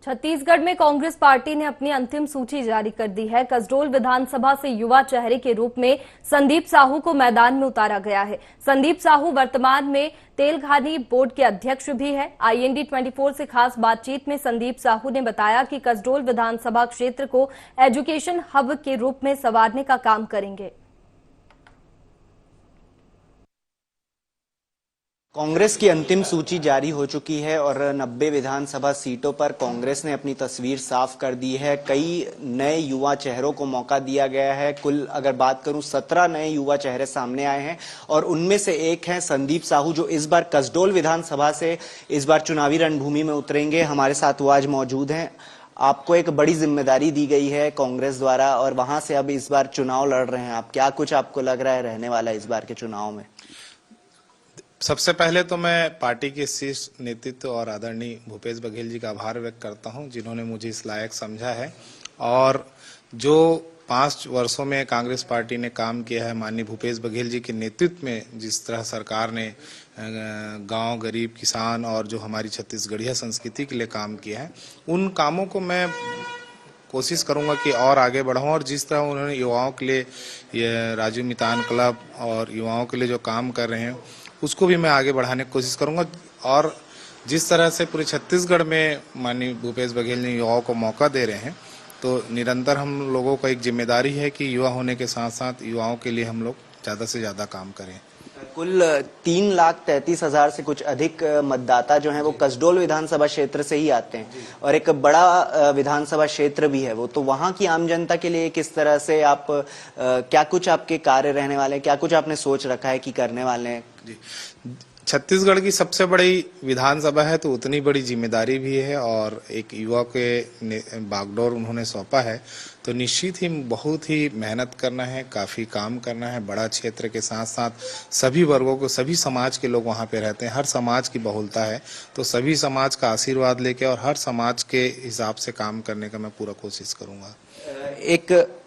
छत्तीसगढ़ में कांग्रेस पार्टी ने अपनी अंतिम सूची जारी कर दी है। कसडोल विधानसभा से युवा चेहरे के रूप में संदीप साहू को मैदान में उतारा गया है। संदीप साहू वर्तमान में तेलघानी बोर्ड के अध्यक्ष भी है। IND 24 से खास बातचीत में संदीप साहू ने बताया कि कसडोल विधानसभा क्षेत्र को एजुकेशन हब के रूप में संवारने का काम करेंगे। कांग्रेस की अंतिम सूची जारी हो चुकी है और 90 विधानसभा सीटों पर कांग्रेस ने अपनी तस्वीर साफ कर दी है। कई नए युवा चेहरों को मौका दिया गया है। कुल अगर बात करूं 17 नए युवा चेहरे सामने आए हैं और उनमें से एक है संदीप साहू, जो इस बार कसडोल विधानसभा से इस बार चुनावी रणभूमि में उतरेंगे। हमारे साथ वो आज मौजूद हैं। आपको एक बड़ी जिम्मेदारी दी गई है कांग्रेस द्वारा और वहां से अब इस बार चुनाव लड़ रहे हैं आप। क्या कुछ आपको लग रहा है रहने वाला है इस बार के चुनाव में? सबसे पहले तो मैं पार्टी के शीर्ष नेतृत्व और आदरणीय भूपेश बघेल जी का आभार व्यक्त करता हूं, जिन्होंने मुझे इस लायक समझा है। और जो 5 वर्षों में कांग्रेस पार्टी ने काम किया है, माननीय भूपेश बघेल जी के नेतृत्व में, जिस तरह सरकार ने गांव, गरीब, किसान और जो हमारी छत्तीसगढ़िया संस्कृति के लिए काम किया है, उन कामों को मैं कोशिश करूंगा कि और आगे बढ़ाऊं। और जिस तरह उन्होंने युवाओं के लिए ये राजू मितान क्लब और युवाओं के लिए जो काम कर रहे हैं, उसको भी मैं आगे बढ़ाने की कोशिश करूंगा। और जिस तरह से पूरे छत्तीसगढ़ में माननीय भूपेश बघेल ने युवाओं को मौका दे रहे हैं, तो निरंतर हम लोगों का एक जिम्मेदारी है कि युवा होने के साथ साथ युवाओं के लिए हम लोग ज़्यादा से ज़्यादा काम करें। कुल 3,33,000 से कुछ अधिक मतदाता जो हैं वो कसडोल विधानसभा क्षेत्र से ही आते हैं और एक बड़ा विधानसभा क्षेत्र भी है वो। तो वहां की आम जनता के लिए किस तरह से आप क्या कुछ आपके कार्य रहने वाले हैं, क्या कुछ आपने सोच रखा है कि करने वाले हैं? जी, छत्तीसगढ़ की सबसे बड़ी विधानसभा है तो उतनी बड़ी जिम्मेदारी भी है और एक युवा के बागडोर उन्होंने सौंपा है, तो निश्चित ही बहुत ही मेहनत करना है, काफ़ी काम करना है। बड़ा क्षेत्र के साथ साथ सभी वर्गों को, सभी समाज के लोग वहाँ पे रहते हैं, हर समाज की बहुलता है, तो सभी समाज का आशीर्वाद लेके और हर समाज के हिसाब से काम करने का मैं पूरा कोशिश करूँगा। एक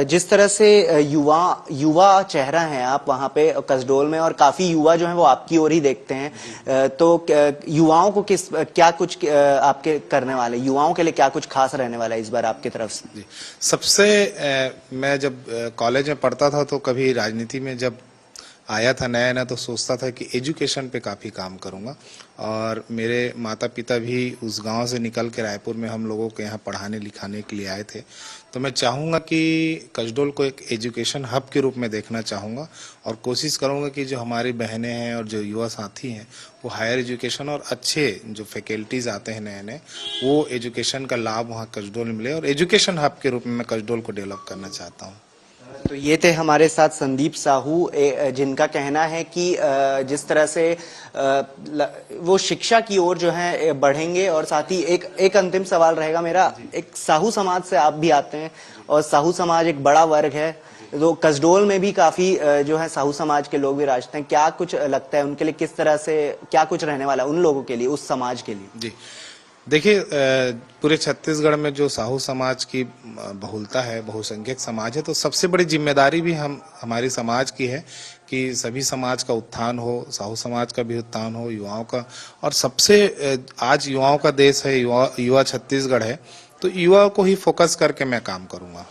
जिस तरह से युवा चेहरा है आप वहां पे कसडोल में और काफी युवा जो है वो आपकी ओर ही देखते हैं, तो युवाओं को क्या कुछ आपके करने वाले, युवाओं के लिए क्या कुछ खास रहने वाला है इस बार आपकी तरफ से? जी, सबसे मैं जब कॉलेज में पढ़ता था तो कभी राजनीति में जब आया था नया तो सोचता था कि एजुकेशन पे काफ़ी काम करूँगा। और मेरे माता पिता भी उस गांव से निकल के रायपुर में हम लोगों के यहाँ पढ़ाने लिखाने के लिए आए थे, तो मैं चाहूँगा कि कसडोल को एक एजुकेशन हब के रूप में देखना चाहूँगा और कोशिश करूँगा कि जो हमारी बहनें हैं और जो युवा साथी हैं वो हायर एजुकेशन और अच्छे जो फैकल्टीज़ आते हैं नए नए, वो एजुकेशन का लाभ वहाँ कसडोल में मिले और एजुकेशन हब के रूप में मैं कसडोल को डेवलप करना चाहता हूँ। तो ये थे हमारे साथ संदीप साहू, जिनका कहना है कि जिस तरह से वो शिक्षा की ओर जो है बढ़ेंगे। और साथ ही एक अंतिम सवाल रहेगा मेरा, एक साहू समाज से आप भी आते हैं और साहू समाज एक बड़ा वर्ग है, तो कसडोल में भी काफी जो है साहू समाज के लोग भी राजते हैं। क्या कुछ लगता है उनके लिए, किस तरह से क्या कुछ रहने वाला है उन लोगों के लिए, उस समाज के लिए? जी देखिए, पूरे छत्तीसगढ़ में जो साहू समाज की बहुलता है, बहुसंख्यक समाज है, तो सबसे बड़ी जिम्मेदारी भी हमारी समाज की है कि सभी समाज का उत्थान हो, साहू समाज का भी उत्थान हो, युवाओं का। और सबसे आज युवाओं का देश है, युवा छत्तीसगढ़ है, तो युवाओं को ही फोकस करके मैं काम करूंगा।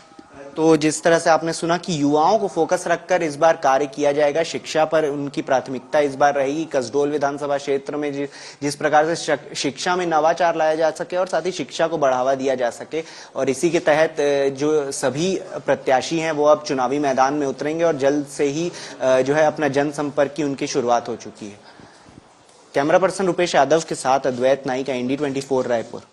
तो जिस तरह से आपने सुना कि युवाओं को फोकस रखकर इस बार कार्य किया जाएगा, शिक्षा पर उनकी प्राथमिकता इस बार रहेगी। कसडोल विधानसभा क्षेत्र में जिस प्रकार से शिक्षा में नवाचार लाया जा सके और साथ ही शिक्षा को बढ़ावा दिया जा सके, और इसी के तहत जो सभी प्रत्याशी हैं वो अब चुनावी मैदान में उतरेंगे और जल्द से ही जो है अपना जनसंपर्क की उनकी शुरुआत हो चुकी है। कैमरा पर्सन रुपेश यादव के साथ अद्वैत नाइक, IND 24 रायपुर।